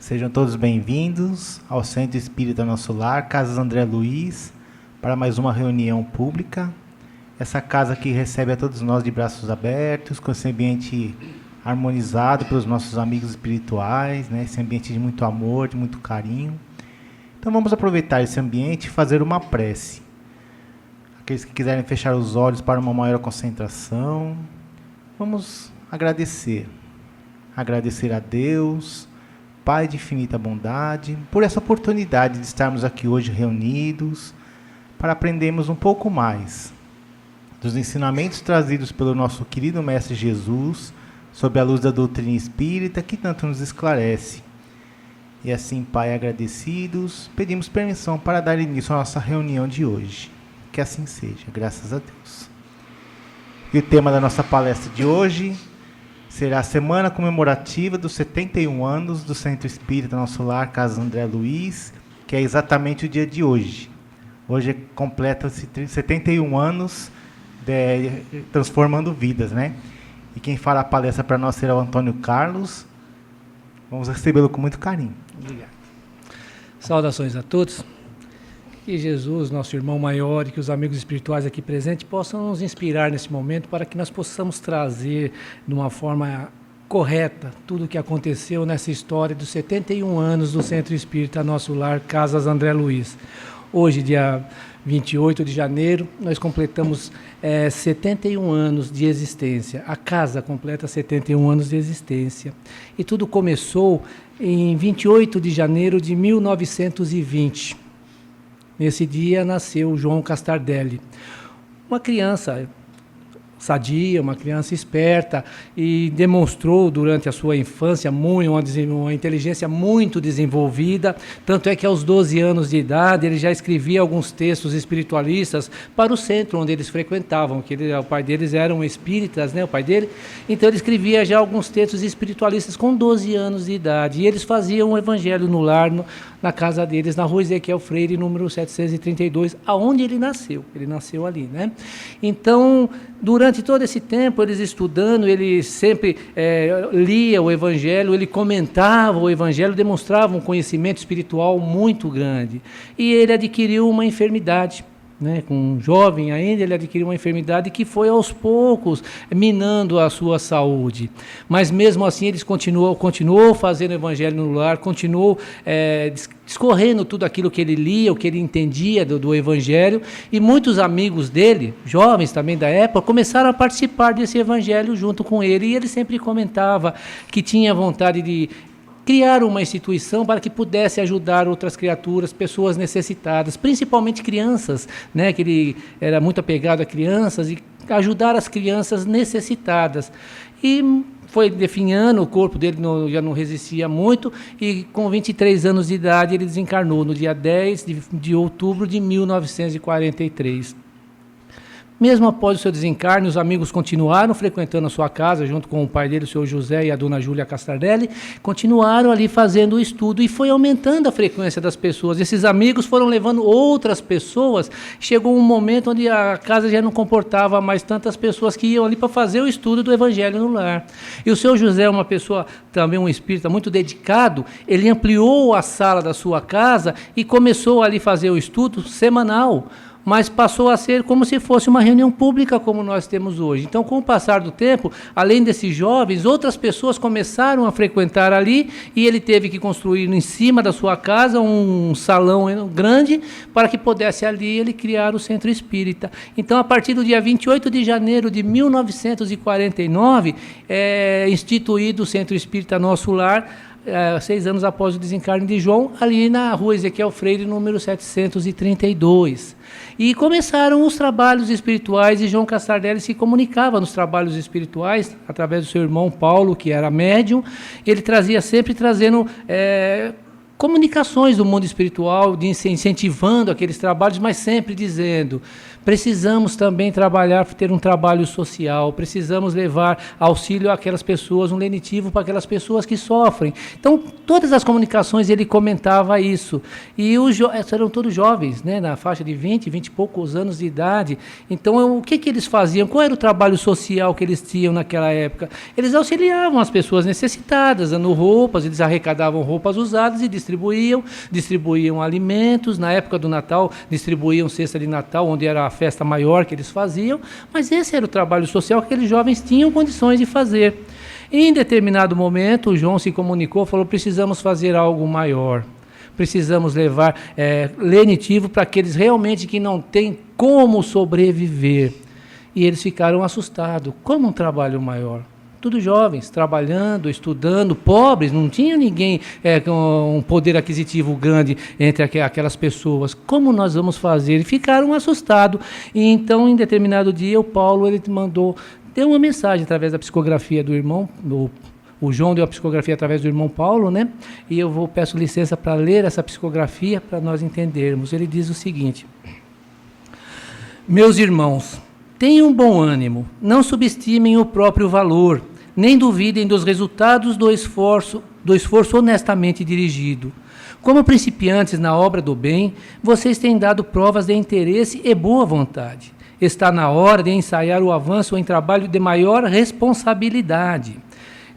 Sejam todos bem-vindos ao Centro Espírita Nosso Lar, Casa André Luiz, para mais uma reunião pública. Essa casa que recebe a todos nós de braços abertos, com esse ambiente harmonizado pelos nossos amigos espirituais, né? Esse ambiente de muito amor, de muito carinho. Então vamos aproveitar esse ambiente e fazer uma prece. Aqueles que quiserem fechar os olhos para uma maior concentração, vamos agradecer. Agradecer a Deus, Pai de infinita bondade, por essa oportunidade de estarmos aqui hoje reunidos para aprendermos um pouco mais dos ensinamentos trazidos pelo nosso querido Mestre Jesus sob a luz da doutrina espírita que tanto nos esclarece. E assim, Pai, agradecidos, pedimos permissão para dar início à nossa reunião de hoje. Que assim seja, graças a Deus. E o tema da nossa palestra de hoje será a semana comemorativa dos 71 anos do Centro Espírita Nosso Lar, Casa André Luiz, que é exatamente o dia de hoje. Hoje completa-se 71 anos transformando vidas, né? E quem fará a palestra para nós será o Antônio Carlos. Vamos recebê-lo com muito carinho. Obrigado. Saudações a todos. Que Jesus, nosso irmão maior, e que os amigos espirituais aqui presentes possam nos inspirar nesse momento para que nós possamos trazer de uma forma correta tudo o que aconteceu nessa história dos 71 anos do Centro Espírita Nosso Lar, Casas André Luiz. Hoje, dia 28 de janeiro, nós completamos 71 anos de existência. A casa completa 71 anos de existência. E tudo começou em 28 de janeiro de 1920. Nesse dia nasceu João Castardelli, uma criança sadia, uma criança esperta, e demonstrou durante a sua infância uma inteligência muito desenvolvida, tanto é que aos 12 anos de idade ele já escrevia alguns textos espiritualistas para o centro onde eles frequentavam, o pai deles eram espíritas, né, o pai dele, então ele escrevia já alguns textos espiritualistas com 12 anos de idade, e eles faziam o evangelho no lar, na casa deles, na rua Ezequiel Freire, número 732, aonde ele nasceu ali, né? Então, durante todo esse tempo, eles estudando, ele sempre lia o Evangelho, ele comentava o Evangelho, demonstrava um conhecimento espiritual muito grande. E ele adquiriu uma enfermidade, né? Com um jovem ainda, ele adquiriu uma enfermidade que foi aos poucos minando a sua saúde. Mas mesmo assim, ele continuou fazendo o Evangelho no lar, continuou discorrendo tudo aquilo que ele lia, o que ele entendia do Evangelho, e muitos amigos dele, jovens também da época, começaram a participar desse Evangelho junto com ele, e ele sempre comentava que tinha vontade de criar uma instituição para que pudesse ajudar outras criaturas, pessoas necessitadas, principalmente crianças, né, que ele era muito apegado a crianças, e ajudar as crianças necessitadas. E foi definhando, o corpo dele já não resistia muito, e com 23 anos de idade ele desencarnou no dia 10 de outubro de 1943. Mesmo após o seu desencarne, os amigos continuaram frequentando a sua casa, junto com o pai dele, o senhor José, e a dona Júlia Castardelli, continuaram ali fazendo o estudo, e foi aumentando a frequência das pessoas. Esses amigos foram levando outras pessoas, chegou um momento onde a casa já não comportava mais tantas pessoas que iam ali para fazer o estudo do Evangelho no lar. E o senhor José, uma pessoa, também um espírita muito dedicado, ele ampliou a sala da sua casa e começou ali a fazer o estudo semanal, mas passou a ser como se fosse uma reunião pública como nós temos hoje. Então, com o passar do tempo, além desses jovens, outras pessoas começaram a frequentar ali, e ele teve que construir em cima da sua casa um salão grande para que pudesse ali ele criar o Centro Espírita. Então, a partir do dia 28 de janeiro de 1949, é instituído o Centro Espírita Nosso Lar, 6 anos após o desencarne de João, ali na rua Ezequiel Freire, número 732. E começaram os trabalhos espirituais, e João Castardelli se comunicava nos trabalhos espirituais, através do seu irmão Paulo, que era médium. Ele trazia, sempre trazendo comunicações do mundo espiritual, incentivando aqueles trabalhos, mas sempre dizendo: precisamos também trabalhar, ter um trabalho social, precisamos levar auxílio àquelas pessoas, um lenitivo para aquelas pessoas que sofrem. Então, todas as comunicações ele comentava isso. E eram todos jovens, né, na faixa de 20 e poucos anos de idade. Então, o que eles faziam? Qual era o trabalho social que eles tinham naquela época? Eles auxiliavam as pessoas necessitadas, dando roupas, eles arrecadavam roupas usadas e distribuíam alimentos. Na época do Natal, distribuíam cesta de Natal, onde era a festa maior que eles faziam, mas esse era o trabalho social que aqueles jovens tinham condições de fazer. Em determinado momento, o João se comunicou, falou: precisamos fazer algo maior, precisamos levar lenitivo para aqueles realmente que não têm como sobreviver. E eles ficaram assustados. Como um trabalho maior? Tudo jovens, trabalhando, estudando, pobres, não tinha ninguém com um poder aquisitivo grande entre aquelas pessoas. Como nós vamos fazer? E ficaram assustados. E então, em determinado dia, o Paulo ele deu uma mensagem através da psicografia do irmão, o João deu a psicografia através do irmão Paulo, né? E eu peço licença para ler essa psicografia para nós entendermos. Ele diz o seguinte: meus irmãos, tenham bom ânimo, não subestimem o próprio valor, nem duvidem dos resultados do esforço honestamente dirigido. Como principiantes na obra do bem, vocês têm dado provas de interesse e boa vontade. Está na hora de ensaiar o avanço em trabalho de maior responsabilidade.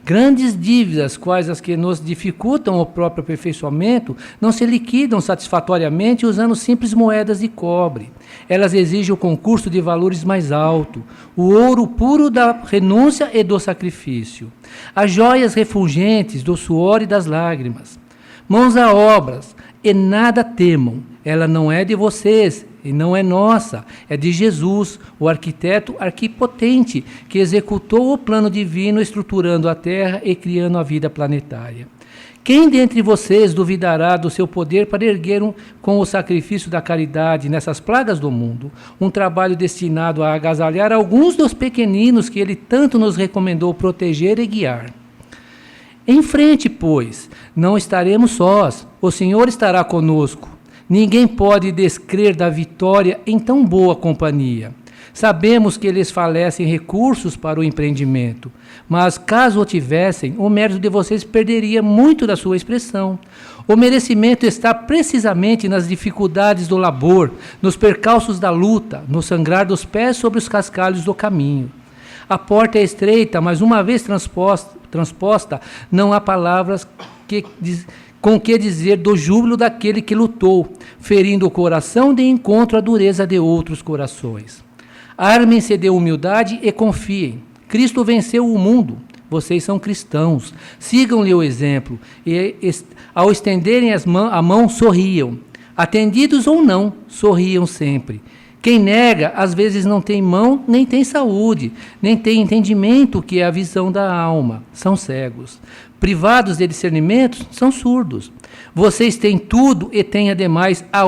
Grandes dívidas, quais as que nos dificultam o próprio aperfeiçoamento, não se liquidam satisfatoriamente usando simples moedas de cobre. Elas exigem o concurso de valores mais alto, o ouro puro da renúncia e do sacrifício, as joias refulgentes do suor e das lágrimas. Mãos a obras, e nada temam, ela não é de vocês, e não é nossa, é de Jesus, o arquiteto arquipotente, que executou o plano divino estruturando a Terra e criando a vida planetária. Quem dentre vocês duvidará do seu poder para erguer com o sacrifício da caridade nessas plagas do mundo, um trabalho destinado a agasalhar alguns dos pequeninos que ele tanto nos recomendou proteger e guiar? Em frente, pois, não estaremos sós, o Senhor estará conosco. Ninguém pode descrer da vitória em tão boa companhia. Sabemos que eles falecem recursos para o empreendimento, mas caso o tivessem, o mérito de vocês perderia muito da sua expressão. O merecimento está precisamente nas dificuldades do labor, nos percalços da luta, no sangrar dos pés sobre os cascalhos do caminho. A porta é estreita, mas uma vez transposta, não há palavras com que dizer do júbilo daquele que lutou, ferindo o coração de encontro à dureza de outros corações. Armem-se de humildade e confiem. Cristo venceu o mundo. Vocês são cristãos. Sigam-lhe o exemplo. E, ao estenderem a mão, sorriam. Atendidos ou não, sorriam sempre. Quem nega, às vezes não tem mão, nem tem saúde, nem tem entendimento, que é a visão da alma. São cegos. Privados de discernimento, são surdos. Vocês têm tudo e têm, ademais, a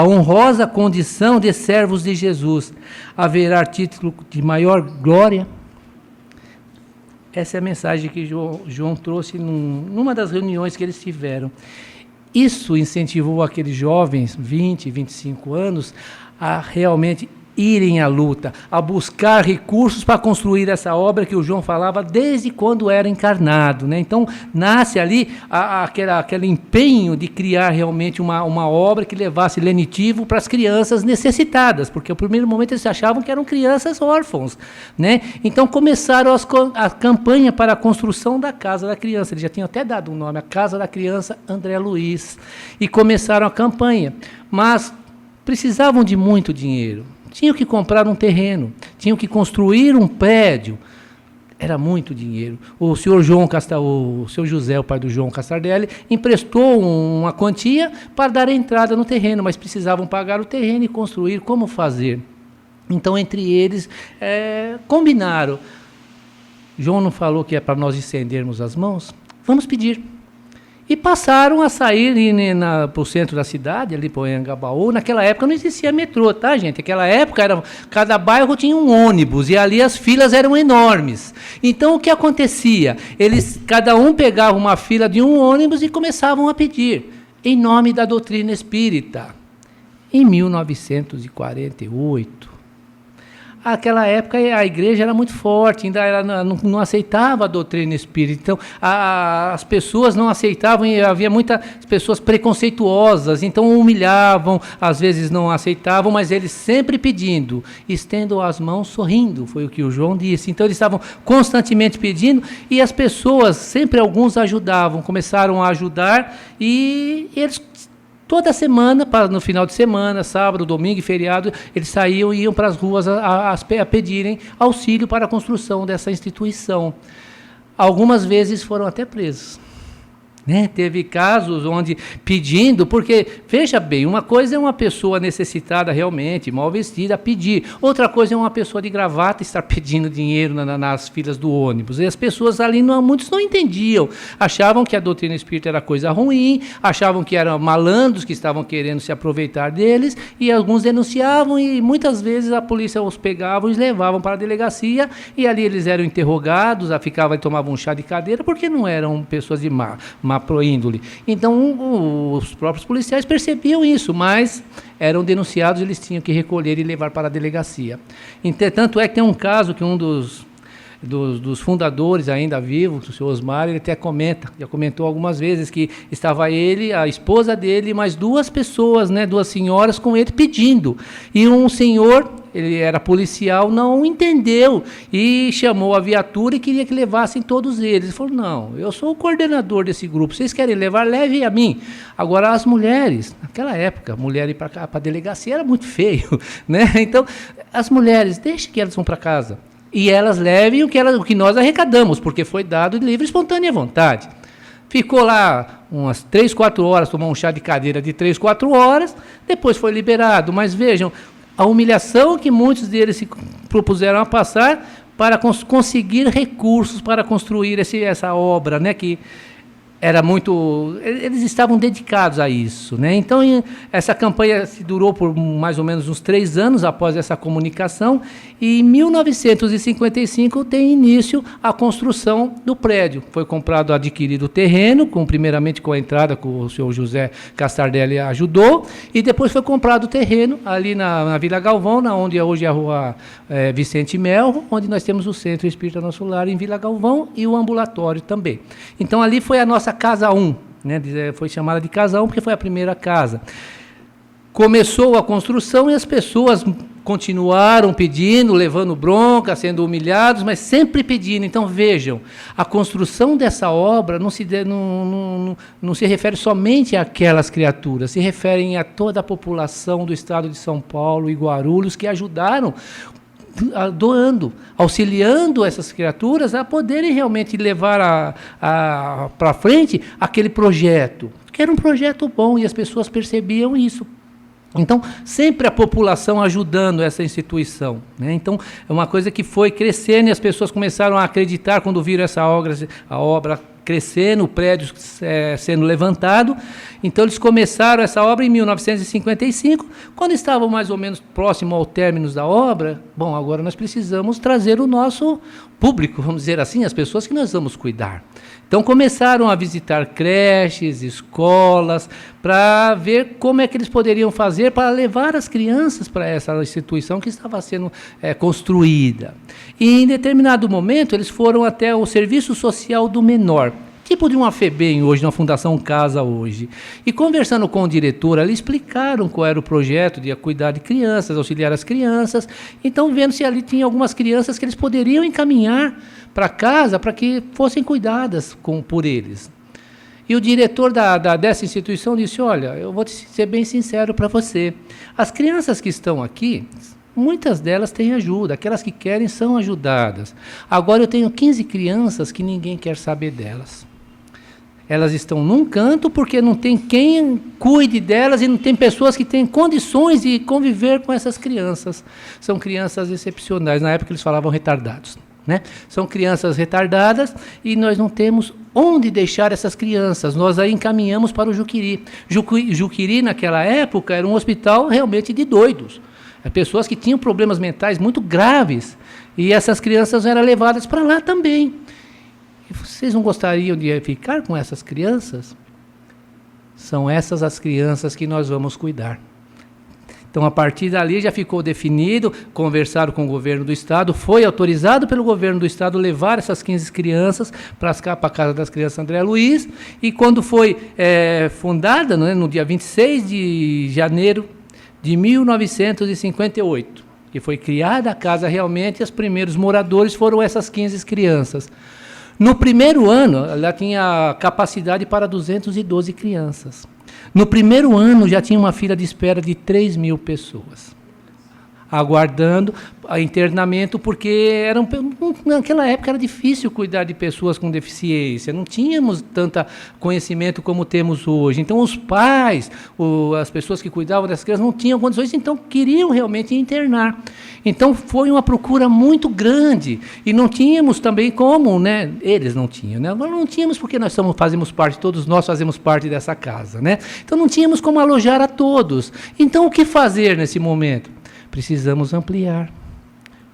honrosa condição de servos de Jesus. Haverá título de maior glória? Essa é a mensagem que João trouxe numa das reuniões que eles tiveram. Isso incentivou aqueles jovens, 20, 25 anos, a realmente irem à luta, a buscar recursos para construir essa obra que o João falava desde quando era encarnado, né? Então, nasce ali aquele empenho de criar realmente uma obra que levasse lenitivo para as crianças necessitadas, porque no primeiro momento eles achavam que eram crianças órfãos, né? Então, começaram a campanha para a construção da Casa da Criança. Eles já tinham até dado um nome, a Casa da Criança André Luiz, e começaram a campanha, mas precisavam de muito dinheiro. Tinham que comprar um terreno, tinham que construir um prédio. Era muito dinheiro. O senhor José, o pai do João Castardelli, emprestou uma quantia para dar entrada no terreno, mas precisavam pagar o terreno e construir. Como fazer? Então, entre eles, combinaram. João não falou que é para nós estendermos as mãos? Vamos pedir. E passaram a sair para o centro da cidade, ali para o Anhangabaú. Naquela época não existia metrô, tá, gente? Naquela época, cada bairro tinha um ônibus, e ali as filas eram enormes. Então, o que acontecia? Cada um pegava uma fila de um ônibus e começavam a pedir, em nome da doutrina espírita. Em 1948... Naquela época a igreja era muito forte, ainda não aceitava a doutrina espírita. Então, as pessoas não aceitavam, e havia muitas pessoas preconceituosas, então humilhavam, às vezes não aceitavam, mas eles sempre pedindo, estendam as mãos sorrindo, foi o que o João disse. Então, eles estavam constantemente pedindo, e as pessoas, sempre alguns ajudavam, começaram a ajudar, e eles... Toda semana, no final de semana, sábado, domingo e feriado, eles saíam e iam para as ruas a pedirem auxílio para a construção dessa instituição. Algumas vezes foram até presos. Né? Teve casos onde pedindo, porque, veja bem, uma coisa é uma pessoa necessitada realmente, mal vestida, pedir. Outra coisa é uma pessoa de gravata estar pedindo dinheiro nas filas do ônibus. E as pessoas ali, muitos não entendiam. Achavam que a doutrina espírita era coisa ruim, achavam que eram malandros que estavam querendo se aproveitar deles, e alguns denunciavam, e muitas vezes a polícia os pegava e os levavam para a delegacia, e ali eles eram interrogados, ficavam e tomavam um chá de cadeira, porque não eram pessoas de má índole. Então, os próprios policiais percebiam isso, mas eram denunciados, eles tinham que recolher e levar para a delegacia. Tanto é que tem um caso que um dos fundadores ainda vivo, o senhor Osmar, ele até já comentou algumas vezes que estava ele, a esposa dele, mais duas pessoas, né, duas senhoras com ele pedindo. E um senhor, ele era policial, não entendeu e chamou a viatura e queria que levassem todos eles. Ele falou, não, eu sou o coordenador desse grupo, vocês querem levar, leve a mim. Agora, as mulheres, naquela época, mulher ir para a delegacia era muito feio, né? Então, as mulheres, deixem que elas vão para casa. E elas levem o que nós arrecadamos, porque foi dado de livre e espontânea vontade. Ficou lá umas 3, 4 horas, tomou um chá de cadeira de 3, 4 horas, depois foi liberado. Mas vejam, a humilhação que muitos deles se propuseram a passar para conseguir recursos para construir essa obra, né, que era muito... Eles estavam dedicados a isso, né? Então, essa campanha durou por mais ou menos uns 3 anos após essa comunicação, e em 1955 tem início a construção do prédio. Foi adquirido o terreno, primeiramente com a entrada que o senhor José Castardelli ajudou, e depois foi comprado o terreno ali na Vila Galvão, onde hoje é a rua Vicente Melro, onde nós temos o Centro Espírita Nosso Lar em Vila Galvão e o ambulatório também. Então, ali foi a nossa Casa 1, né? Foi chamada de Casa 1 porque foi a primeira casa. Começou a construção e as pessoas continuaram pedindo, levando bronca, sendo humilhados, mas sempre pedindo. Então, vejam, a construção dessa obra não se refere somente àquelas criaturas, se referem a toda a população do estado de São Paulo e Guarulhos que ajudaram, doando, auxiliando essas criaturas a poderem realmente levar para frente aquele projeto, que era um projeto bom, e as pessoas percebiam isso. Então, sempre a população ajudando essa instituição, né? Então, é uma coisa que foi crescendo, e as pessoas começaram a acreditar quando viram a obra crescendo, o prédio sendo levantado. Então, eles começaram essa obra em 1955, quando estavam mais ou menos próximo ao término da obra. Bom, agora nós precisamos trazer o nosso público, vamos dizer assim, as pessoas que nós vamos cuidar. Então, começaram a visitar creches, escolas, para ver como é que eles poderiam fazer para levar as crianças para essa instituição que estava sendo construída. E, em determinado momento, eles foram até o Serviço Social do Menor, tipo de uma FEBEM hoje, uma Fundação Casa hoje. E conversando com o diretor, ali explicaram qual era o projeto de cuidar de crianças, auxiliar as crianças. Então, vendo se ali tinha algumas crianças que eles poderiam encaminhar para casa para que fossem cuidadas por eles. E o diretor dessa instituição disse, olha, eu vou ser bem sincero para você, as crianças que estão aqui, muitas delas têm ajuda, aquelas que querem são ajudadas. Agora eu tenho 15 crianças que ninguém quer saber delas. Elas estão num canto porque não tem quem cuide delas e não tem pessoas que têm condições de conviver com essas crianças. São crianças excepcionais, na época eles falavam retardados, né? São crianças retardadas e nós não temos onde deixar essas crianças. Nós aí encaminhamos para o Juqueri. Juqueri, naquela época, era um hospital realmente de doidos. Pessoas que tinham problemas mentais muito graves. E essas crianças eram levadas para lá também. E vocês não gostariam de ficar com essas crianças? São essas as crianças que nós vamos cuidar. Então, a partir dali já ficou definido, conversaram com o governo do estado, foi autorizado pelo governo do estado levar essas 15 crianças para a Casa das Crianças André Luiz, e quando foi fundada, né, no dia 26 de janeiro de 1958, que foi criada a casa realmente, e os primeiros moradores foram essas 15 crianças. No primeiro ano, ela tinha capacidade para 212 crianças. No primeiro ano, já tinha uma fila de espera de 3.000 pessoas, aguardando internamento, porque naquela época era difícil cuidar de pessoas com deficiência, não tínhamos tanto conhecimento como temos hoje. Então, os pais, as pessoas que cuidavam das crianças não tinham condições, então queriam realmente internar. Então, foi uma procura muito grande, e não tínhamos também como, né? Eles não tinham, né? Agora não tínhamos, porque nós fazemos parte, todos nós fazemos parte dessa casa, né? Então, não tínhamos como alojar a todos. Então, o que fazer nesse momento? Precisamos ampliar.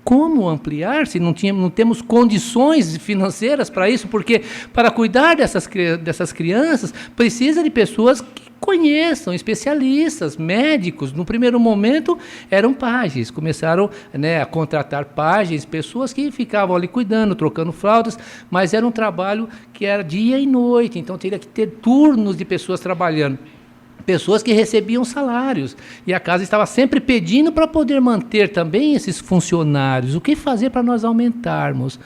Como ampliar se não temos condições financeiras para isso? Porque para cuidar dessas crianças, precisa de pessoas que conheçam, especialistas, médicos. No primeiro momento, eram pajes. Começaram, né, a contratar pajes, pessoas que ficavam ali cuidando, trocando fraldas, mas era um trabalho que era dia e noite, então teria que ter turnos de pessoas trabalhando. Pessoas que recebiam salários, e a casa estava sempre pedindo para poder manter também esses funcionários. O que fazer para nós aumentarmos?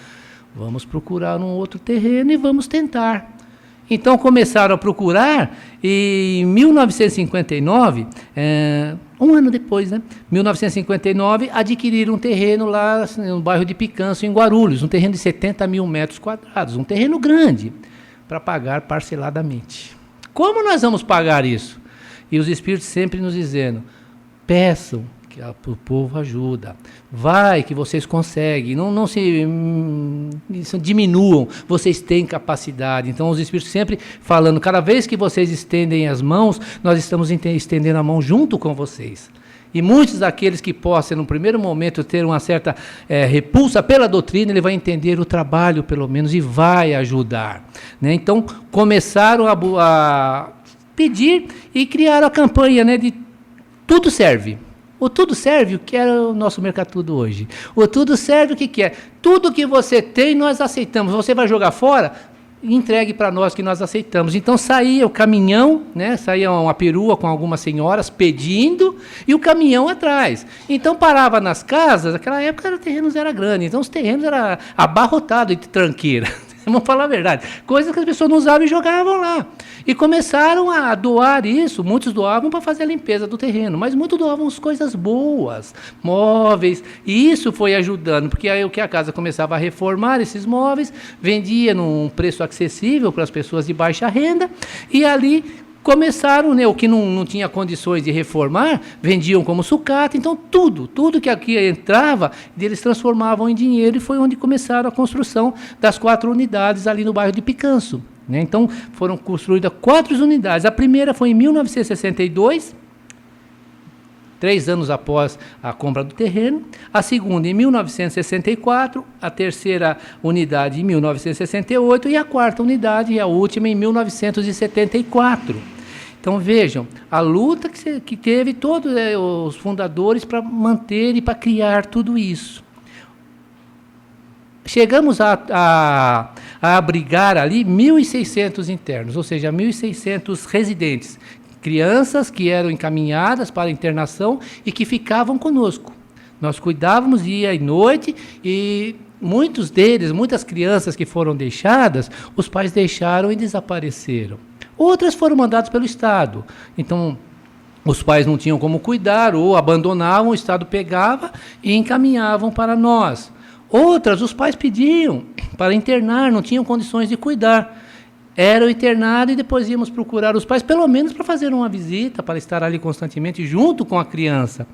Vamos procurar um outro terreno e vamos tentar. Então começaram a procurar, e em 1959, um ano depois, né, 1959, adquiriram um terreno lá no bairro de Picanço, em Guarulhos, um terreno de 70.000 metros quadrados, um terreno grande, para pagar parceladamente. Como nós vamos pagar isso? E os Espíritos sempre nos dizendo, peçam, que o povo ajuda, vai que vocês conseguem, não se diminuam, vocês têm capacidade. Então os Espíritos sempre falando, cada vez que vocês estendem as mãos, nós estamos estendendo a mão junto com vocês. E muitos daqueles que possam, no primeiro momento, ter uma certa repulsa pela doutrina, ele vai entender o trabalho, pelo menos, e vai ajudar, né? Então, começaram a pedir e criaram a campanha, né, de tudo serve. O tudo serve, o que é o nosso Mercatudo hoje. O tudo serve, o que é? Tudo que você tem, nós aceitamos. Você vai jogar fora? Entregue para nós que nós aceitamos. Então saía o caminhão, né? Saía uma perua com algumas senhoras pedindo, e o caminhão atrás. Então parava nas casas, naquela época os terrenos eram grandes, então os terrenos eram abarrotados de tranqueira. Vamos falar a verdade. Coisas que as pessoas não usavam e jogavam lá. E começaram a doar isso. Muitos doavam para fazer a limpeza do terreno, mas muitos doavam as coisas boas, móveis. E isso foi ajudando, porque aí o que a casa começava a reformar esses móveis, vendia num preço acessível para as pessoas de baixa renda, e ali começaram, né, o que não tinha condições de reformar, vendiam como sucata. Então tudo que aqui entrava, eles transformavam em dinheiro, e foi onde começaram a construção das 4 unidades ali no bairro de Picanço, né? Então foram construídas 4 unidades. A primeira foi em 1962, 3 anos após a compra do terreno, a segunda em 1964, a terceira unidade em 1968 e a quarta unidade e a última em 1974. Então vejam, a luta que teve todos os fundadores para manter e para criar tudo isso. Chegamos a abrigar ali 1.600 internos, ou seja, 1.600 residentes, crianças que eram encaminhadas para a internação e que ficavam conosco. Nós cuidávamos dia e noite, e muitos deles, muitas crianças que foram deixadas, os pais deixaram e desapareceram. Outras foram mandadas pelo Estado. Então, os pais não tinham como cuidar, ou abandonavam, o Estado pegava e encaminhavam para nós. Outras, os pais pediam para internar, não tinham condições de cuidar. Eram internados e depois íamos procurar os pais, pelo menos para fazer uma visita, para estar ali constantemente junto com a criança.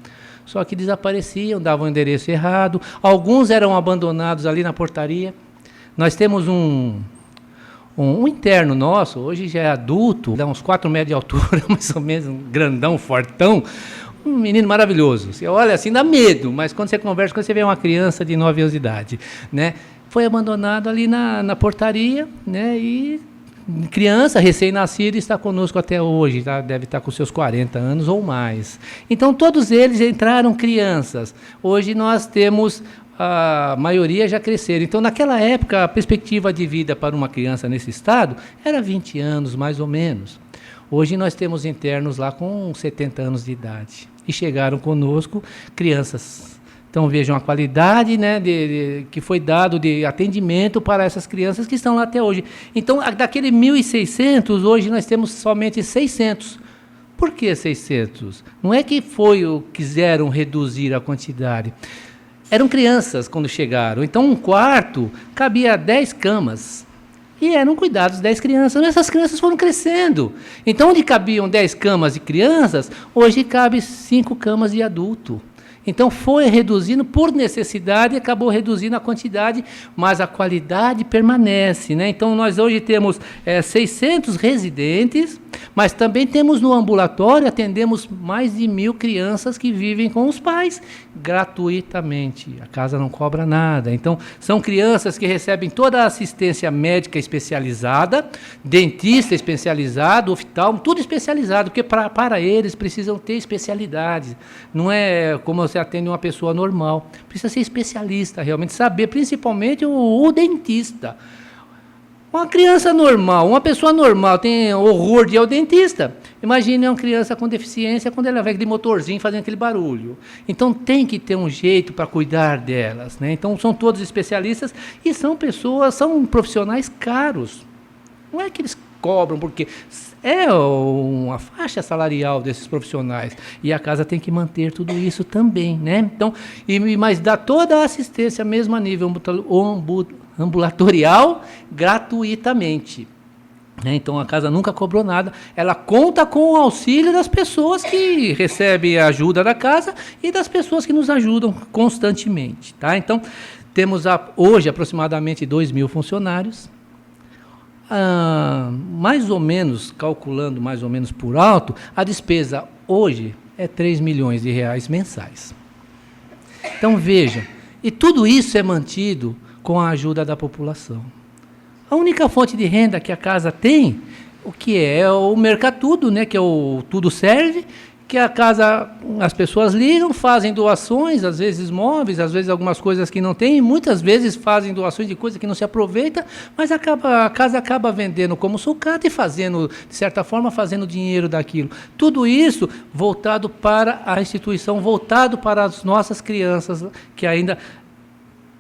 Só que desapareciam, davam o endereço errado. Alguns eram abandonados ali na portaria. Nós temos um um interno nosso, hoje já é adulto, dá uns 4 metros de altura, mais ou menos, um grandão, fortão, um menino maravilhoso. Você olha assim, dá medo, mas quando você conversa, quando você vê uma criança de 9 anos de idade, né? Foi abandonado ali na portaria, né? E criança, recém-nascida, está conosco até hoje, tá? Deve estar com seus 40 anos ou mais. Então, todos eles entraram crianças. Hoje nós temos, a maioria já cresceram. Então, naquela época, a perspectiva de vida para uma criança nesse estado era 20 anos, mais ou menos. Hoje nós temos internos lá com 70 anos de idade. E chegaram conosco crianças. Então, vejam a qualidade, né, que foi dado de atendimento para essas crianças que estão lá até hoje. Então, daquele 1.600, hoje nós temos somente 600. Por que 600? Não é que quiseram reduzir a quantidade. Eram crianças quando chegaram. Então, um quarto cabia 10 camas. E eram cuidados de 10 crianças. Mas essas crianças foram crescendo. Então, onde cabiam 10 camas de crianças, hoje cabe 5 camas de adulto. Então, foi reduzindo por necessidade e acabou reduzindo a quantidade, mas a qualidade permanece, né? Então, nós hoje temos 600 residentes, mas também temos no ambulatório, atendemos mais de 1.000 crianças que vivem com os pais gratuitamente. A casa não cobra nada. Então, são crianças que recebem toda a assistência médica especializada, dentista especializado, oftalmo, tudo especializado, porque para eles precisam ter especialidade. Não é como você atende uma pessoa normal. Precisa ser especialista, realmente saber, principalmente o dentista. Uma criança normal, uma pessoa normal tem horror de ir ao dentista. Imagine uma criança com deficiência quando ela vai aquele motorzinho fazendo aquele barulho. Então tem que ter um jeito para cuidar delas, né? Então são todos especialistas e são profissionais caros. Não é que eles cobram, porque é uma faixa salarial desses profissionais. E a casa tem que manter tudo isso também, né? Então, mas dá toda a assistência mesmo a nível ambulatorial gratuitamente. Então a casa nunca cobrou nada, ela conta com o auxílio das pessoas que recebem a ajuda da casa e das pessoas que nos ajudam constantemente. Tá? Então temos hoje aproximadamente 2.000 funcionários, mais ou menos, calculando mais ou menos por alto, a despesa hoje é 3 milhões de reais mensais. Então veja, e tudo isso é mantido com a ajuda da população. A única fonte de renda que a casa tem, o que é o Mercatudo, né, que é o Tudo Serve, que a casa, as pessoas ligam, fazem doações, às vezes móveis, às vezes algumas coisas que não tem, muitas vezes fazem doações de coisas que não se aproveita, mas a casa acaba vendendo como sucata e fazendo, de certa forma, fazendo dinheiro daquilo. Tudo isso voltado para a instituição, voltado para as nossas crianças que ainda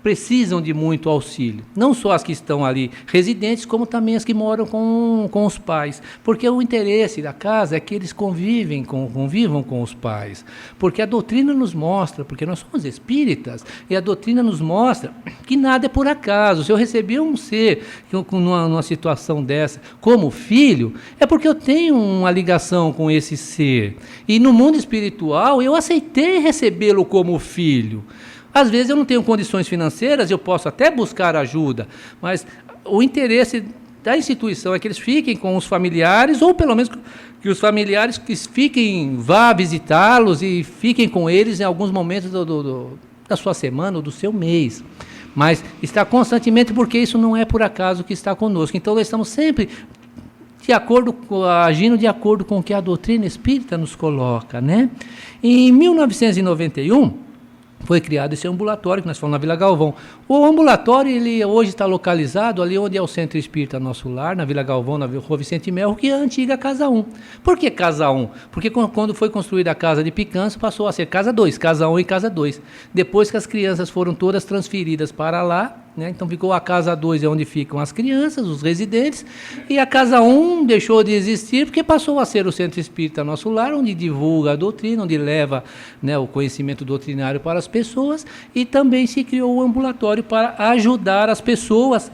precisam de muito auxílio. Não só as que estão ali residentes, como também as que moram com os pais. Porque o interesse da casa é que eles convivam com os pais. Porque a doutrina nos mostra, porque nós somos espíritas, e a doutrina nos mostra que nada é por acaso. Se eu receber um ser numa situação dessa como filho, é porque eu tenho uma ligação com esse ser. E no mundo espiritual, eu aceitei recebê-lo como filho. Às vezes eu não tenho condições financeiras, eu posso até buscar ajuda, mas o interesse da instituição é que eles fiquem com os familiares, ou pelo menos que os familiares vá visitá-los e fiquem com eles em alguns momentos da sua semana ou do seu mês. Mas está constantemente, porque isso não é por acaso que está conosco. Então nós estamos sempre agindo de acordo com o que a doutrina espírita nos coloca, né? Em 1991, foi criado esse ambulatório que nós falamos na Vila Galvão. O ambulatório, ele hoje está localizado ali onde é o Centro Espírita Nosso Lar, na Vila Galvão, na Rua Vicente Melro, que é a antiga Casa 1. Por que Casa 1? Porque quando foi construída a Casa de Picanço, passou a ser Casa 2, Casa 1 e Casa 2. Depois que as crianças foram todas transferidas para lá, né? Então ficou a Casa 2, é onde ficam as crianças, os residentes, e a Casa 1 deixou de existir porque passou a ser o Centro Espírita Nosso Lar, onde divulga a doutrina, onde leva, né, o conhecimento doutrinário para as pessoas, e também se criou o ambulatório para ajudar as pessoas,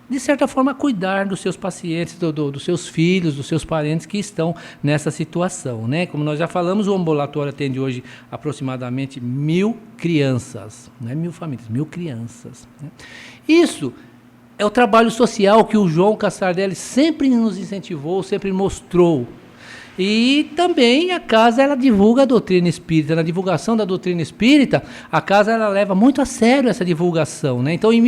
de certa forma, a cuidar dos seus pacientes, dos seus filhos, dos seus parentes que estão nessa situação, né? Como nós já falamos, o ambulatório atende hoje aproximadamente 1.000 crianças, não é 1.000 famílias, 1.000 crianças, né? Isso é o trabalho social que o João Castardelli sempre nos incentivou, sempre mostrou. E também a casa, ela divulga a doutrina espírita. Na divulgação da doutrina espírita, a casa, ela leva muito a sério essa divulgação, né? Então, em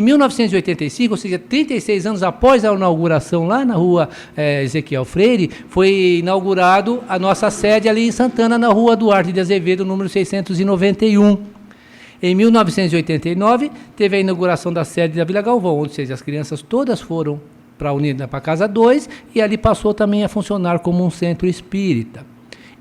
1985, ou seja, 36 anos após a inauguração lá na rua Ezequiel Freire, foi inaugurado a nossa sede ali em Santana, na rua Duarte de Azevedo, número 691. Em 1989, teve a inauguração da sede da Vila Galvão, ou seja, as crianças todas foram para a Casa 2, e ali passou também a funcionar como um centro espírita.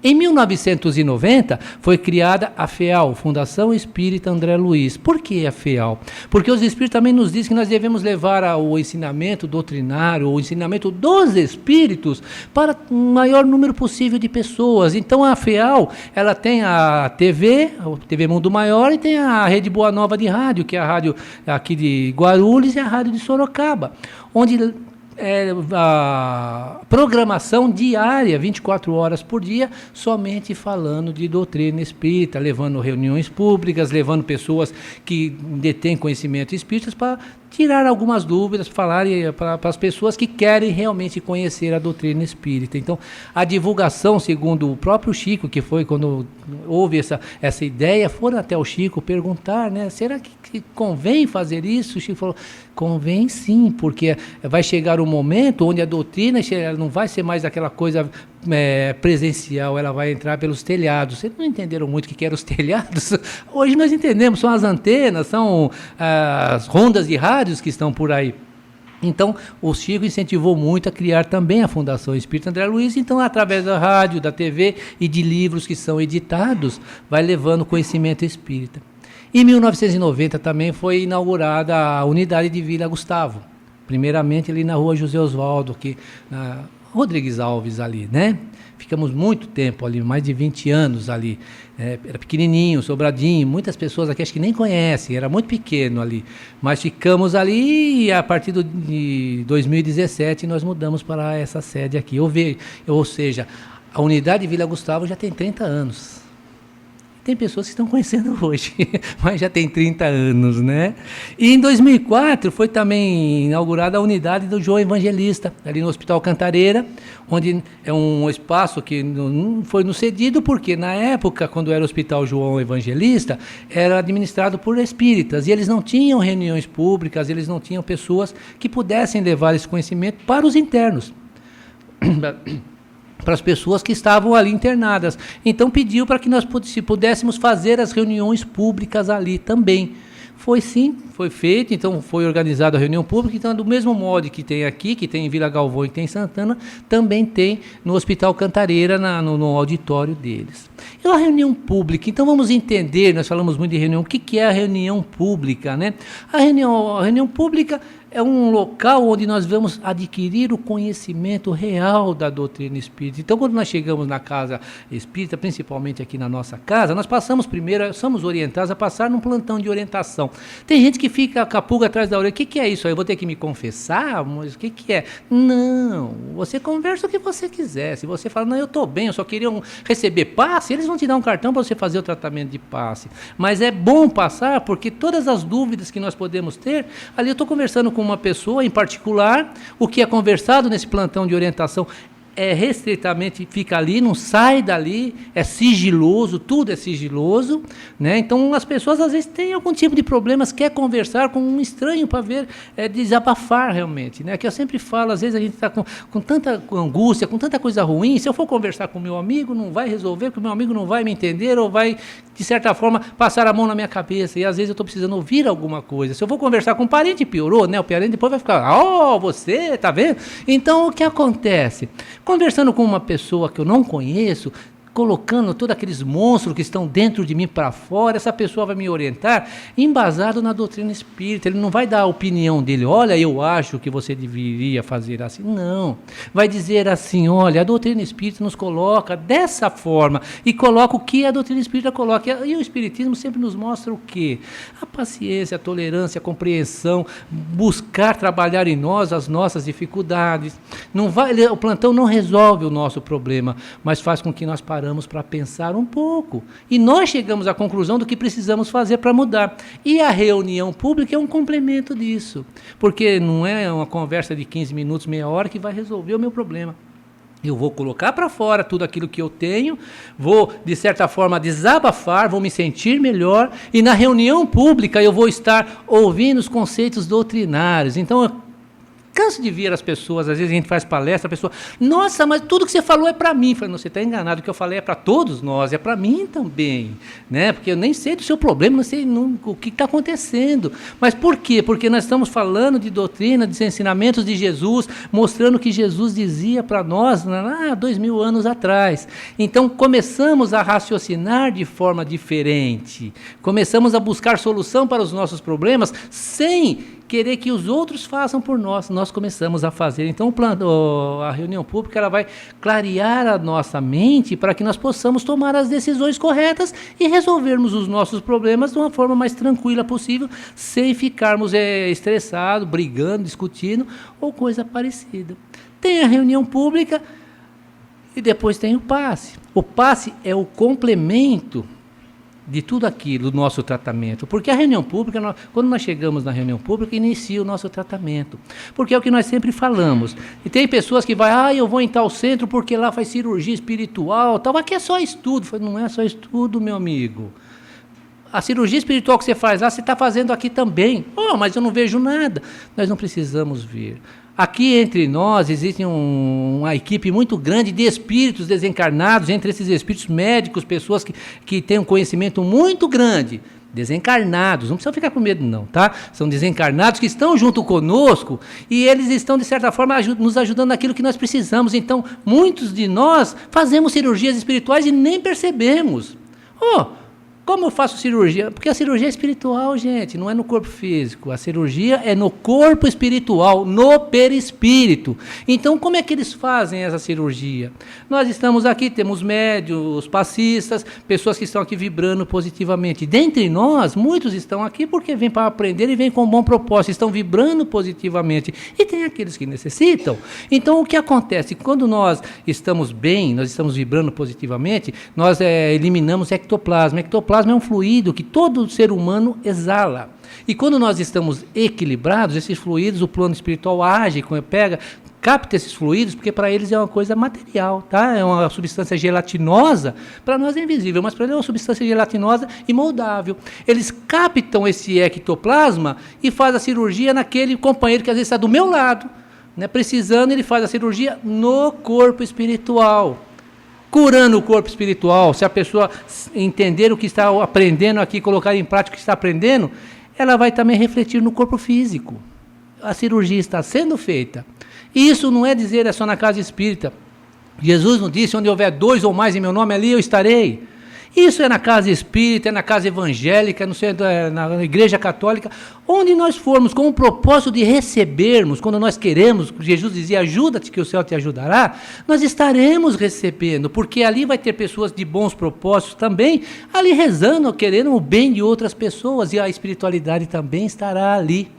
Em 1990, foi criada a FEAL, Fundação Espírita André Luiz. Por que a FEAL? Porque os espíritos também nos dizem que nós devemos levar o ensinamento doutrinário, o ensinamento dos espíritos, para o maior número possível de pessoas. Então, a FEAL, ela tem a TV Mundo Maior, e tem a Rede Boa Nova de rádio, que é a rádio aqui de Guarulhos e a rádio de Sorocaba, onde a programação diária, 24 horas por dia, somente falando de doutrina espírita, levando reuniões públicas, levando pessoas que detêm conhecimento espírita para tirar algumas dúvidas, falar para as pessoas que querem realmente conhecer a doutrina espírita. Então, a divulgação, segundo o próprio Chico, que foi quando houve essa ideia, foram até o Chico perguntar, né, será que convém fazer isso? O Chico falou, convém sim, porque vai chegar um momento onde a doutrina não vai ser mais aquela coisa presencial, ela vai entrar pelos telhados. Vocês não entenderam muito o que eram os telhados? Hoje nós entendemos, são as antenas, são as rondas de rádios que estão por aí. Então, o Chico incentivou muito a criar também a Fundação Espírita André Luiz. Então, através da rádio, da TV e de livros que são editados, vai levando conhecimento espírita. Em 1990 também foi inaugurada a unidade de Vila Gustavo, primeiramente ali na rua José Osvaldo, na Rodrigues Alves ali, né? Ficamos muito tempo ali, mais de 20 anos ali, era pequenininho, sobradinho, muitas pessoas aqui acho que nem conhecem, era muito pequeno ali, mas ficamos ali e a partir de 2017 nós mudamos para essa sede aqui, ou seja, a unidade de Vila Gustavo já tem 30 anos. Tem pessoas que estão conhecendo hoje, mas já tem 30 anos, né? E em 2004 foi também inaugurada a unidade do João Evangelista, ali no Hospital Cantareira, onde é um espaço que não foi nos cedido, porque na época, quando era o Hospital João Evangelista, era administrado por espíritas, e eles não tinham reuniões públicas, eles não tinham pessoas que pudessem levar esse conhecimento para os internos. Para as pessoas que estavam ali internadas. Então pediu para que nós pudéssemos fazer as reuniões públicas ali também. Foi sim, foi feito, então foi organizada a reunião pública, então do mesmo modo que tem aqui, que tem em Vila Galvão e que tem em Santana, também tem no Hospital Cantareira, no auditório deles. E a reunião pública, então vamos entender, nós falamos muito de reunião, o que é a reunião pública, né? A reunião pública é um local onde nós vamos adquirir o conhecimento real da doutrina espírita. Então, quando nós chegamos na casa espírita, principalmente aqui na nossa casa, nós passamos primeiro, somos orientados a passar num plantão de orientação. Tem gente que fica com a pulga atrás da orelha, o que é isso? Eu vou ter que me confessar? Mas o que é? Não, você conversa o que você quiser. Se você fala, não, eu estou bem, eu só queria receber passe, eles vão te dar um cartão para você fazer o tratamento de passe. Mas é bom passar, porque todas as dúvidas que nós podemos ter, ali eu estou conversando com uma pessoa em particular, o que é conversado nesse plantão de orientação restritamente fica ali, não sai dali, é sigiloso, tudo é sigiloso, né? Então as pessoas às vezes têm algum tipo de problemas, quer conversar com um estranho para ver, desabafar realmente, né? Que eu sempre falo, às vezes a gente está com tanta angústia, com tanta coisa ruim, se eu for conversar com meu amigo, não vai resolver, porque o meu amigo não vai me entender, ou vai, de certa forma, passar a mão na minha cabeça, e às vezes eu estou precisando ouvir alguma coisa. Se eu for conversar com um parente, piorou, né? O parente depois vai ficar, você, tá vendo? Então o que acontece? Conversando com uma pessoa que eu não conheço, colocando todos aqueles monstros que estão dentro de mim para fora, essa pessoa vai me orientar embasado na doutrina espírita. Ele não vai dar a opinião dele, olha, eu acho que você deveria fazer assim. Não, vai dizer assim, olha, a doutrina espírita nos coloca dessa forma, e coloca o que a doutrina espírita coloca. E o espiritismo sempre nos mostra o quê? A paciência, a tolerância, a compreensão, buscar trabalhar em nós as nossas dificuldades. O plantão não resolve o nosso problema, mas faz com que nós paremos paramos para pensar um pouco. E nós chegamos à conclusão do que precisamos fazer para mudar. E a reunião pública é um complemento disso. Porque não é uma conversa de 15 minutos, meia hora que vai resolver o meu problema. Eu vou colocar para fora tudo aquilo que eu tenho, vou, de certa forma, desabafar, vou me sentir melhor, e na reunião pública eu vou estar ouvindo os conceitos doutrinários. Então, eu canso de ver as pessoas, às vezes a gente faz palestra, a pessoa, nossa, mas tudo que você falou é para mim. Eu falei, não, você está enganado, o que eu falei é para todos nós, é para mim também, né? Porque eu nem sei do seu problema, não sei o que está acontecendo. Mas por quê? Porque nós estamos falando de doutrina, dos ensinamentos de Jesus, mostrando o que Jesus dizia para nós há 2000 anos atrás. Então começamos a raciocinar de forma diferente, começamos a buscar solução para os nossos problemas sem querer que os outros façam por nós, nós começamos a fazer. Então a reunião pública ela vai clarear a nossa mente para que nós possamos tomar as decisões corretas e resolvermos os nossos problemas de uma forma mais tranquila possível, sem ficarmos estressados, brigando, discutindo ou coisa parecida. Tem a reunião pública e depois tem o passe. O passe é o complemento de tudo aquilo, do nosso tratamento. Porque a reunião pública, quando nós chegamos na reunião pública, inicia o nosso tratamento. Porque é o que nós sempre falamos. E tem pessoas que vão, eu vou em tal centro porque lá faz cirurgia espiritual, tal. Aqui é só estudo. Não é só estudo, meu amigo. A cirurgia espiritual que você faz lá, você está fazendo aqui também. Mas eu não vejo nada. Nós não precisamos ver. Aqui entre nós existe uma equipe muito grande de espíritos desencarnados, entre esses espíritos médicos, pessoas que têm um conhecimento muito grande, desencarnados, não precisa ficar com medo não, tá? São desencarnados que estão junto conosco e eles estão, de certa forma, nos ajudando naquilo que nós precisamos. Então, muitos de nós fazemos cirurgias espirituais e nem percebemos. Como eu faço cirurgia? Porque a cirurgia é espiritual, gente, não é no corpo físico. A cirurgia é no corpo espiritual, no perispírito. Então, como é que eles fazem essa cirurgia? Nós estamos aqui, temos médios, passistas, pessoas que estão aqui vibrando positivamente. Dentre nós, muitos estão aqui porque vêm para aprender e vêm com um bom propósito, estão vibrando positivamente. E tem aqueles que necessitam. Então, o que acontece? Quando nós estamos bem, nós estamos vibrando positivamente, nós eliminamos ectoplasma. Ectoplasma é um fluido que todo ser humano exala. E quando nós estamos equilibrados, esses fluidos, o plano espiritual age, capta esses fluidos, porque para eles é uma coisa material, tá? É uma substância gelatinosa, para nós é invisível, mas para eles é uma substância gelatinosa e moldável. Eles captam esse ectoplasma e fazem a cirurgia naquele companheiro que às vezes está do meu lado, né? Precisando, ele faz a cirurgia no corpo espiritual. Curando o corpo espiritual, se a pessoa entender o que está aprendendo aqui, colocar em prática o que está aprendendo, ela vai também refletir no corpo físico. A cirurgia está sendo feita. E isso não é dizer é só na casa espírita. Jesus não disse, onde houver 2 ou mais em meu nome, ali eu estarei. Isso é na casa espírita, é na casa evangélica, na igreja católica, onde nós formos com o propósito de recebermos, quando nós queremos, Jesus dizia, ajuda-te que o céu te ajudará, nós estaremos recebendo, porque ali vai ter pessoas de bons propósitos também, ali rezando, querendo o bem de outras pessoas, e a espiritualidade também estará ali.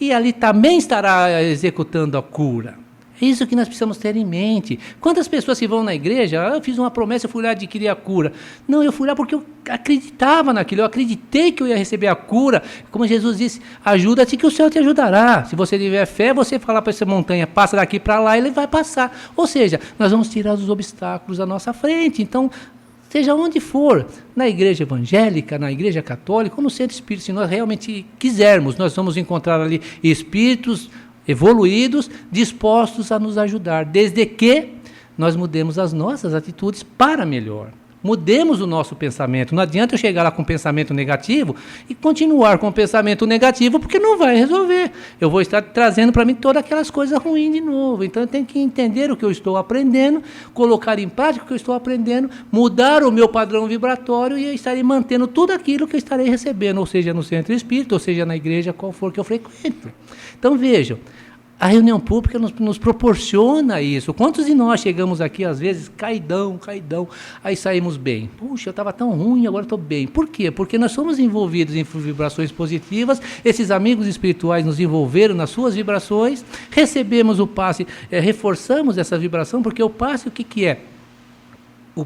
E ali também estará executando a cura. É isso que nós precisamos ter em mente. Quantas pessoas que vão na igreja, eu fiz uma promessa, eu fui lá adquirir a cura. Não, eu fui lá porque eu acreditava naquilo, eu acreditei que eu ia receber a cura. Como Jesus disse, ajuda-te que o céu te ajudará. Se você tiver fé, você falar para essa montanha, passa daqui para lá, ele vai passar. Ou seja, nós vamos tirar os obstáculos à nossa frente. Então, seja onde for, na igreja evangélica, na igreja católica, ou no centro espírita, se nós realmente quisermos, nós vamos encontrar ali espíritos evoluídos, dispostos a nos ajudar, desde que nós mudemos as nossas atitudes para melhor. Mudemos o nosso pensamento. Não adianta eu chegar lá com pensamento negativo e continuar com pensamento negativo, porque não vai resolver. Eu vou estar trazendo para mim todas aquelas coisas ruins de novo. Então eu tenho que entender o que eu estou aprendendo, colocar em prática o que eu estou aprendendo, mudar o meu padrão vibratório e eu estarei mantendo tudo aquilo que eu estarei recebendo, ou seja, no centro espírita, ou seja, na igreja, qual for que eu frequento. Então vejam, a reunião pública nos proporciona isso. Quantos de nós chegamos aqui, às vezes, caidão, aí saímos bem. Puxa, eu estava tão ruim, agora estou bem. Por quê? Porque nós somos envolvidos em vibrações positivas, esses amigos espirituais nos envolveram nas suas vibrações, recebemos o passe, reforçamos essa vibração, porque o passe o que é? O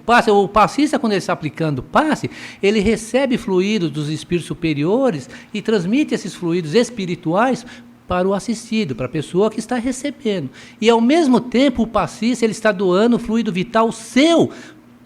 passista, quando ele está aplicando o passe, ele recebe fluidos dos espíritos superiores e transmite esses fluidos espirituais para o assistido, para a pessoa que está recebendo. E, ao mesmo tempo, o passista ele está doando o fluido vital seu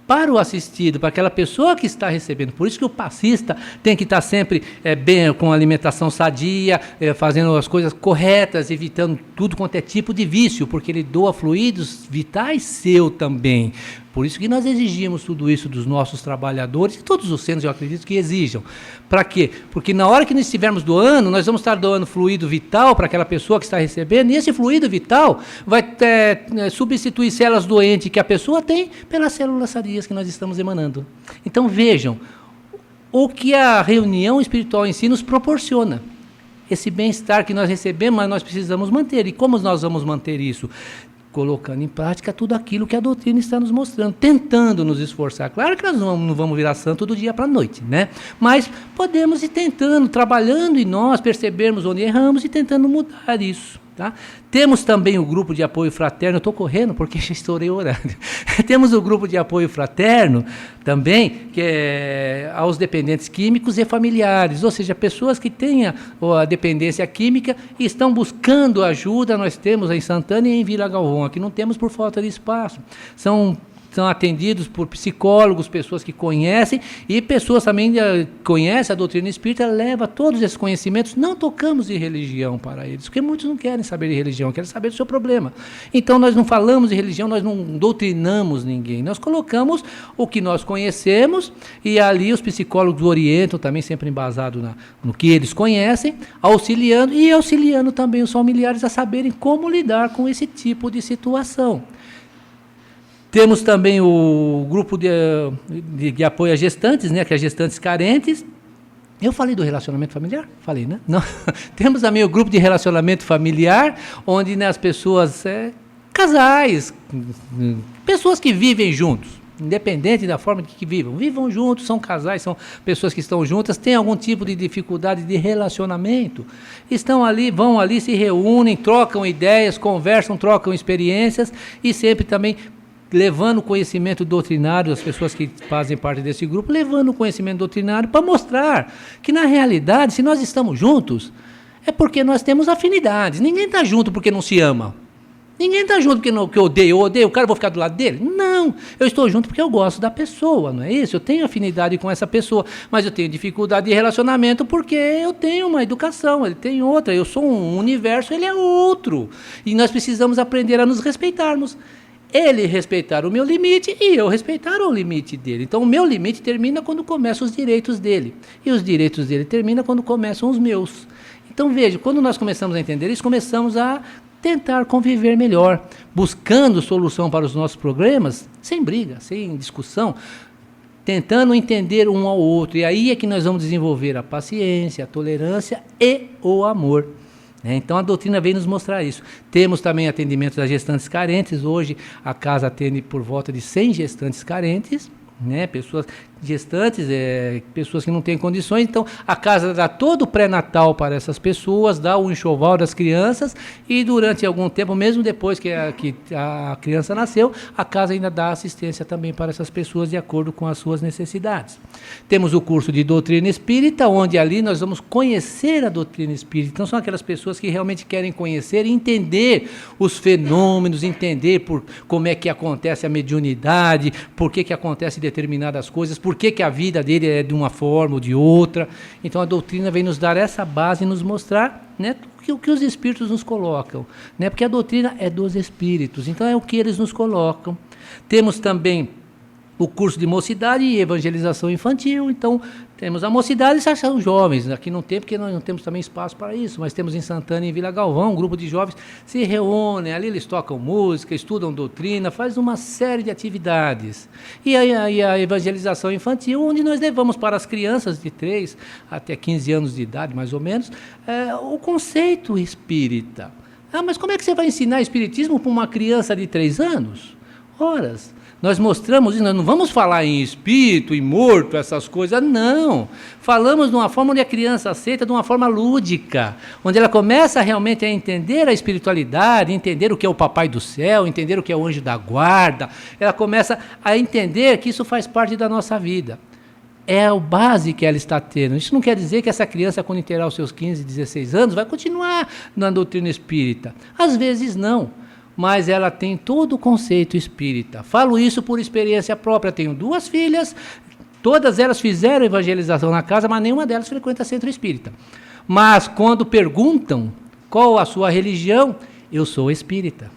para o assistido, para aquela pessoa que está recebendo. Por isso que o passista tem que estar sempre bem, com alimentação sadia, fazendo as coisas corretas, evitando tudo quanto é tipo de vício, porque ele doa fluidos vitais seu também. Por isso que nós exigimos tudo isso dos nossos trabalhadores, e todos os centros eu acredito que exijam. Para quê? Porque na hora que nós estivermos doando, nós vamos estar doando fluido vital para aquela pessoa que está recebendo, e esse fluido vital vai substituir células doentes que a pessoa tem pelas células sadias que nós estamos emanando. Então vejam, o que a reunião espiritual em si nos proporciona. Esse bem-estar que nós recebemos, mas nós precisamos manter. E como nós vamos manter isso? Colocando em prática tudo aquilo que a doutrina está nos mostrando, tentando nos esforçar. Claro que nós não vamos virar santo do dia para a noite, né? Mas podemos ir tentando, trabalhando em nós, percebermos onde erramos e tentando mudar isso. Tá? Temos também o grupo de apoio fraterno, eu estou correndo porque já estourei o horário. Temos o grupo de apoio fraterno também, que é aos dependentes químicos e familiares, ou seja, pessoas que têm a dependência química e estão buscando ajuda. Nós temos em Santana e em Vila Galvão, aqui não temos por falta de espaço. São atendidos por psicólogos, pessoas que conhecem, e pessoas também que conhecem a doutrina espírita, leva todos esses conhecimentos. Não tocamos de religião para eles, porque muitos não querem saber de religião, querem saber do seu problema. Então nós não falamos de religião, nós não doutrinamos ninguém, nós colocamos o que nós conhecemos, e ali os psicólogos orientam, também sempre embasado no que eles conhecem, auxiliando também os familiares a saberem como lidar com esse tipo de situação. Temos também o grupo de apoio a gestantes, né, que é gestantes carentes. Eu falei do relacionamento familiar? Falei, né? Não. Temos também o grupo de relacionamento familiar, onde, né, as pessoas, casais, pessoas que vivem juntos, independente da forma que vivam juntos, são casais, são pessoas que estão juntas, têm algum tipo de dificuldade de relacionamento, estão ali, vão ali, se reúnem, trocam ideias, conversam, trocam experiências, e sempre também levando conhecimento doutrinário, as pessoas que fazem parte desse grupo, levando conhecimento doutrinário para mostrar que, na realidade, se nós estamos juntos, é porque nós temos afinidades. Ninguém está junto porque não se ama. Ninguém está junto porque eu odeio o cara, vou ficar do lado dele. Não, eu estou junto porque eu gosto da pessoa, não é isso? Eu tenho afinidade com essa pessoa, mas eu tenho dificuldade de relacionamento porque eu tenho uma educação, ele tem outra, eu sou um universo, ele é outro. E nós precisamos aprender a nos respeitarmos. Ele respeitar o meu limite e eu respeitar o limite dele. Então, o meu limite termina quando começam os direitos dele. E os direitos dele terminam quando começam os meus. Então, veja, quando nós começamos a entender isso, começamos a tentar conviver melhor, buscando solução para os nossos problemas, sem briga, sem discussão, tentando entender um ao outro. E aí é que nós vamos desenvolver a paciência, a tolerância e o amor. Então a doutrina vem nos mostrar isso. Temos também atendimento das gestantes carentes. Hoje a casa atende por volta de 100 gestantes carentes, né? Pessoas gestantes, pessoas que não têm condições. Então a casa dá todo o pré-natal para essas pessoas, dá o enxoval das crianças, e durante algum tempo, mesmo depois que a criança nasceu, a casa ainda dá assistência também para essas pessoas de acordo com as suas necessidades. Temos o curso de doutrina espírita, onde ali nós vamos conhecer a doutrina espírita. Então são aquelas pessoas que realmente querem conhecer e entender os fenômenos, entender como é que acontece a mediunidade, por que acontece determinadas coisas, por que a vida dele é de uma forma ou de outra. Então a doutrina vem nos dar essa base e nos mostrar, né, o que os espíritos nos colocam, né, porque a doutrina é dos espíritos, então é o que eles nos colocam. Temos também o curso de mocidade e evangelização infantil. Então temos a mocidade, e são jovens, aqui não tem porque nós não temos também espaço para isso, mas temos em Santana e em Vila Galvão, um grupo de jovens se reúnem, ali eles tocam música, estudam doutrina, fazem uma série de atividades. E a evangelização infantil, onde nós levamos para as crianças de 3 até 15 anos de idade, mais ou menos, o conceito espírita. Mas como é que você vai ensinar espiritismo para uma criança de 3 anos? Horas. Nós mostramos isso, nós não vamos falar em espírito, em morto, essas coisas, não. Falamos de uma forma onde a criança aceita de uma forma lúdica, onde ela começa realmente a entender a espiritualidade, entender o que é o papai do céu, entender o que é o anjo da guarda, ela começa a entender que isso faz parte da nossa vida. É a base que ela está tendo. Isso não quer dizer que essa criança, quando terá os seus 15, 16 anos, vai continuar na doutrina espírita. Às vezes não, mas ela tem todo o conceito espírita. Falo isso por experiência própria. Tenho 2 filhas, todas elas fizeram evangelização na casa, mas nenhuma delas frequenta centro espírita. Mas quando perguntam qual a sua religião, eu sou espírita.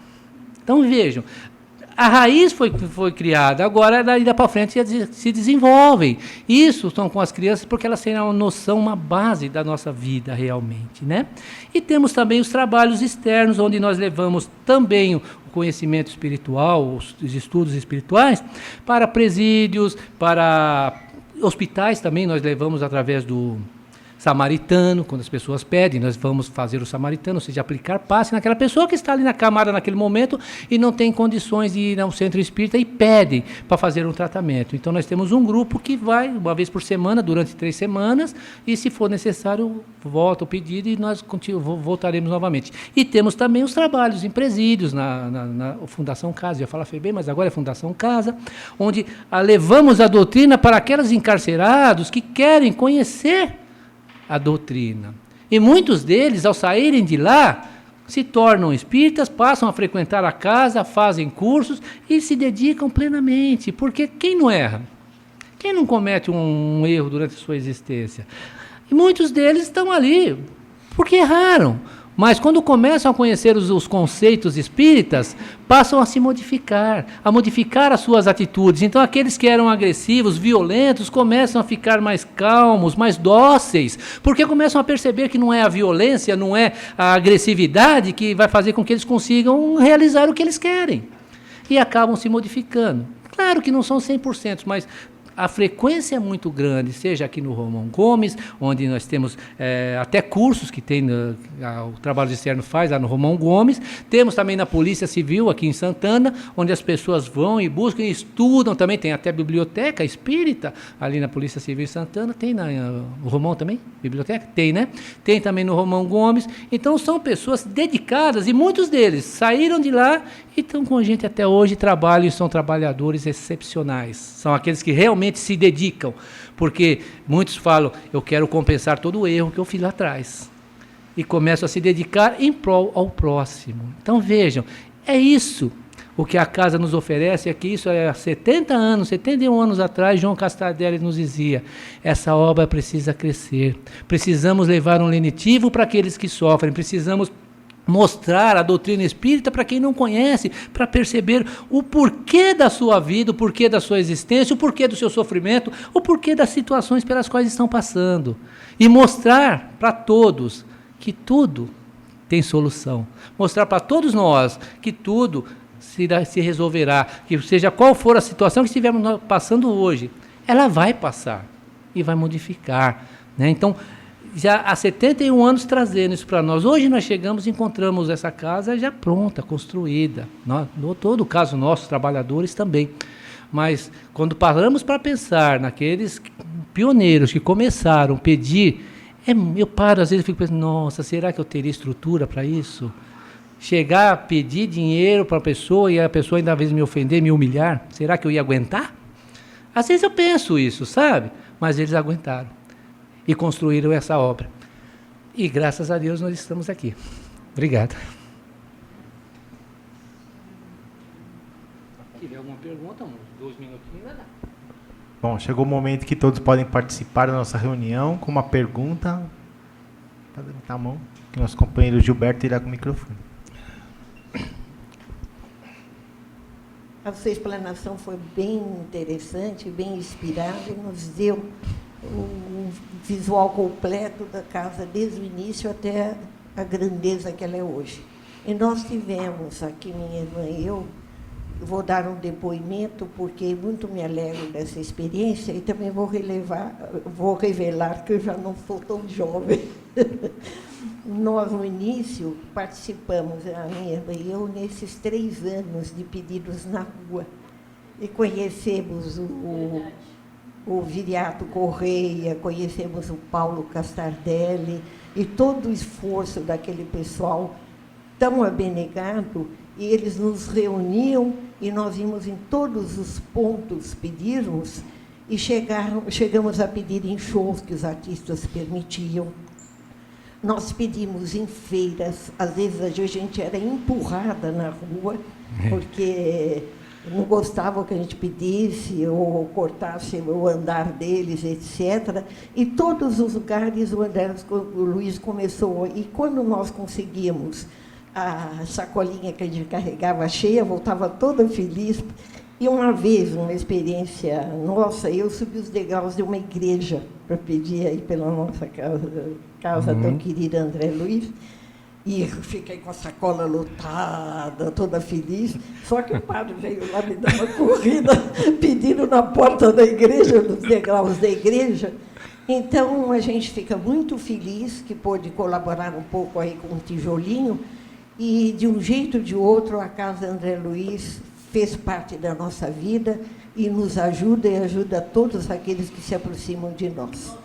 Então vejam, a raiz foi criada, agora daí para frente se desenvolvem. Isso são com as crianças porque elas têm uma noção, uma base da nossa vida realmente, né? E temos também os trabalhos externos, onde nós levamos também o conhecimento espiritual, os estudos espirituais, para presídios, para hospitais também, nós levamos através do samaritano, quando as pessoas pedem, nós vamos fazer o samaritano, ou seja, aplicar passe naquela pessoa que está ali na camada naquele momento e não tem condições de ir ao centro espírita e pedem para fazer um tratamento. Então nós temos um grupo que vai uma vez por semana, durante 3 semanas, e se for necessário, volta o pedido e nós voltaremos novamente. E temos também os trabalhos em presídios, na Fundação Casa, eu ia falar bem, mas agora é Fundação Casa, onde levamos a doutrina para aqueles encarcerados que querem conhecer a doutrina. E muitos deles, ao saírem de lá, se tornam espíritas, passam a frequentar a casa, fazem cursos e se dedicam plenamente. Porque quem não erra? Quem não comete um erro durante a sua existência? E muitos deles estão ali porque erraram. Mas quando começam a conhecer os conceitos espíritas, passam a se modificar, a modificar as suas atitudes. Então aqueles que eram agressivos, violentos, começam a ficar mais calmos, mais dóceis, porque começam a perceber que não é a violência, não é a agressividade que vai fazer com que eles consigam realizar o que eles querem. E acabam se modificando. Claro que não são 100%, mas a frequência é muito grande, seja aqui no Romão Gomes, onde nós temos até cursos que tem, o trabalho externo faz lá no Romão Gomes, temos também na Polícia Civil aqui em Santana, onde as pessoas vão e buscam e estudam, também tem até biblioteca espírita, ali na Polícia Civil em Santana, tem no Romão também? Biblioteca? Tem, né? Tem também no Romão Gomes, então são pessoas dedicadas e muitos deles saíram de lá e estão com a gente até hoje, trabalham e são trabalhadores excepcionais, são aqueles que realmente se dedicam, porque muitos falam, eu quero compensar todo o erro que eu fiz lá atrás, e começam a se dedicar em prol ao próximo. Então vejam, é isso o que a casa nos oferece, é que isso há 70 anos, 71 anos atrás, João Castadelli nos dizia, essa obra precisa crescer, precisamos levar um lenitivo para aqueles que sofrem, precisamos mostrar a doutrina espírita para quem não conhece, para perceber o porquê da sua vida, o porquê da sua existência, o porquê do seu sofrimento, o porquê das situações pelas quais estão passando. E mostrar para todos que tudo tem solução. Mostrar para todos nós que tudo se resolverá, que seja qual for a situação que estivermos passando hoje, ela vai passar e vai modificar, né? Então, já há 71 anos trazendo isso para nós. Hoje nós chegamos e encontramos essa casa já pronta, construída. No todo o caso, nossos trabalhadores também. Mas quando paramos para pensar naqueles pioneiros que começaram a pedir, eu paro, às vezes fico pensando, nossa, será que eu teria estrutura para isso? Chegar a pedir dinheiro para a pessoa e a pessoa ainda às vezes me ofender, me humilhar, será que eu ia aguentar? Às vezes eu penso isso, sabe? Mas eles aguentaram. E construíram essa obra. E graças a Deus nós estamos aqui. Obrigado. Se tiver alguma pergunta, uns 2 minutinhos vai dar. Bom, chegou o momento que todos podem participar da nossa reunião com uma pergunta. Pode levantar a mão, que nosso companheiro Gilberto irá com o microfone. A sua explanação foi bem interessante, bem inspirada e nos deu um visual completo da casa, desde o início até a grandeza que ela é hoje. E nós tivemos aqui, minha irmã e eu vou dar um depoimento, porque muito me alegro dessa experiência, e também vou revelar que eu já não sou tão jovem. Nós, no início, participamos, a minha irmã e eu, nesses 3 anos de pedidos na rua. E conhecemos o Viriato Correia, conhecemos o Paulo Castardelli, e todo o esforço daquele pessoal tão abnegado, e eles nos reuniam, e nós íamos em todos os pontos pedirmos, e chegamos a pedir em shows que os artistas permitiam. Nós pedimos em feiras, às vezes a gente era empurrada na rua, porque não gostavam que a gente pedisse ou cortasse o andar deles, etc. E todos os lugares o Luiz começou. E quando nós conseguíamos a sacolinha que a gente carregava cheia, voltava toda feliz. E uma vez, uma experiência nossa, eu subi os degraus de uma igreja para pedir aí pela nossa casa tão querida André Luiz. E fiquei com a sacola lotada, toda feliz. Só que o padre veio lá me dar uma corrida, pedindo na porta da igreja, nos degraus da igreja. Então, a gente fica muito feliz que pôde colaborar um pouco aí com o tijolinho. E, de um jeito ou de outro, a Casa André Luiz fez parte da nossa vida e nos ajuda e ajuda todos aqueles que se aproximam de nós.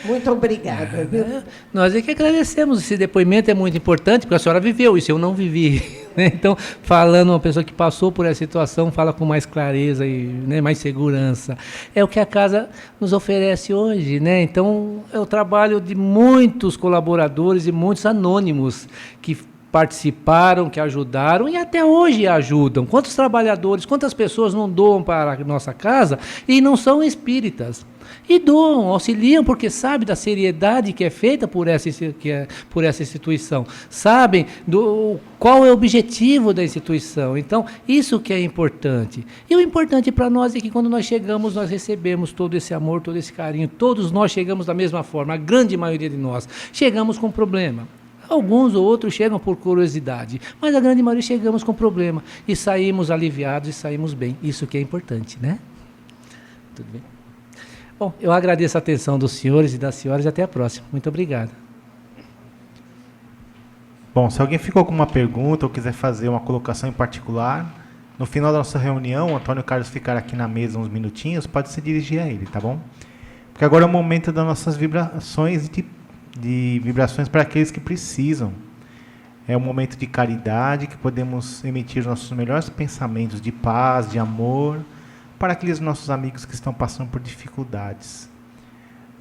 Muito obrigada. Viu? Nós é que agradecemos. Esse depoimento é muito importante, porque a senhora viveu isso, eu não vivi. Né? Então, falando uma pessoa que passou por essa situação, fala com mais clareza e, né, mais segurança. É o que a casa nos oferece hoje. Né? Então, é o trabalho de muitos colaboradores e muitos anônimos que participaram, que ajudaram e até hoje ajudam. Quantos trabalhadores, quantas pessoas não doam para a nossa casa e não são espíritas? E doam, auxiliam, porque sabem da seriedade que é feita por essa instituição. Sabem qual é o objetivo da instituição. Então, isso que é importante. E o importante para nós é que quando nós chegamos, nós recebemos todo esse amor, todo esse carinho. Todos nós chegamos da mesma forma, a grande maioria de nós. Chegamos com problema. Alguns ou outros chegam por curiosidade, mas a grande maioria chegamos com problema. E saímos aliviados e saímos bem. Isso que é importante, né? Tudo bem? Bom, eu agradeço a atenção dos senhores e das senhoras e até a próxima. Muito obrigado. Bom, se alguém ficou com uma pergunta ou quiser fazer uma colocação em particular, no final da nossa reunião, o Antônio Carlos ficar aqui na mesa uns minutinhos, pode se dirigir a ele, tá bom? Porque agora é o momento das nossas vibrações de vibrações para aqueles que precisam. É um momento de caridade que podemos emitir nossos melhores pensamentos de paz, de amor, para aqueles nossos amigos que estão passando por dificuldades.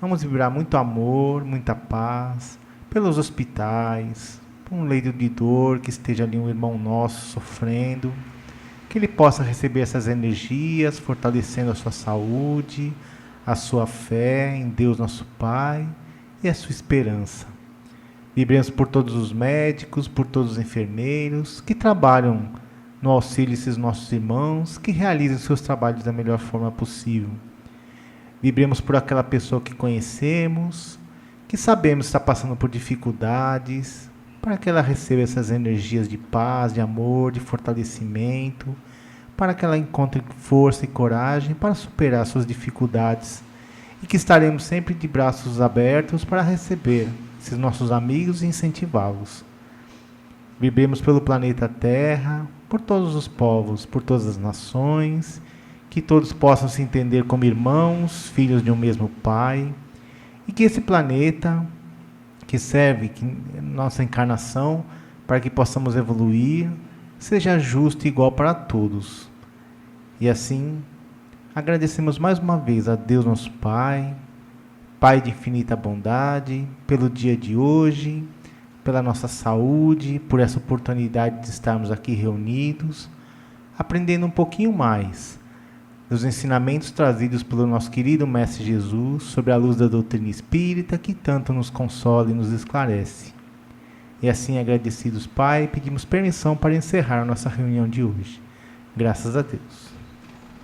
Vamos vibrar muito amor, muita paz, pelos hospitais, por um leito de dor, que esteja ali um irmão nosso sofrendo, que ele possa receber essas energias, fortalecendo a sua saúde, a sua fé em Deus nosso Pai e a sua esperança. Vibremos por todos os médicos, por todos os enfermeiros que trabalham no auxílio desses nossos irmãos, que realizem seus trabalhos da melhor forma possível. Vibremos por aquela pessoa que conhecemos, que sabemos está passando por dificuldades, para que ela receba essas energias de paz, de amor, de fortalecimento, para que ela encontre força e coragem para superar suas dificuldades, e que estaremos sempre de braços abertos para receber esses nossos amigos e incentivá-los. Vibremos pelo planeta Terra, por todos os povos, por todas as nações, que todos possam se entender como irmãos, filhos de um mesmo Pai, e que esse planeta, que serve nossa encarnação, para que possamos evoluir, seja justo e igual para todos. E assim, agradecemos mais uma vez a Deus nosso Pai, Pai de infinita bondade, pelo dia de hoje, pela nossa saúde, por essa oportunidade de estarmos aqui reunidos, aprendendo um pouquinho mais dos ensinamentos trazidos pelo nosso querido Mestre Jesus sobre a luz da doutrina espírita, que tanto nos consola e nos esclarece. E assim, agradecidos, Pai, pedimos permissão para encerrar a nossa reunião de hoje. Graças a Deus.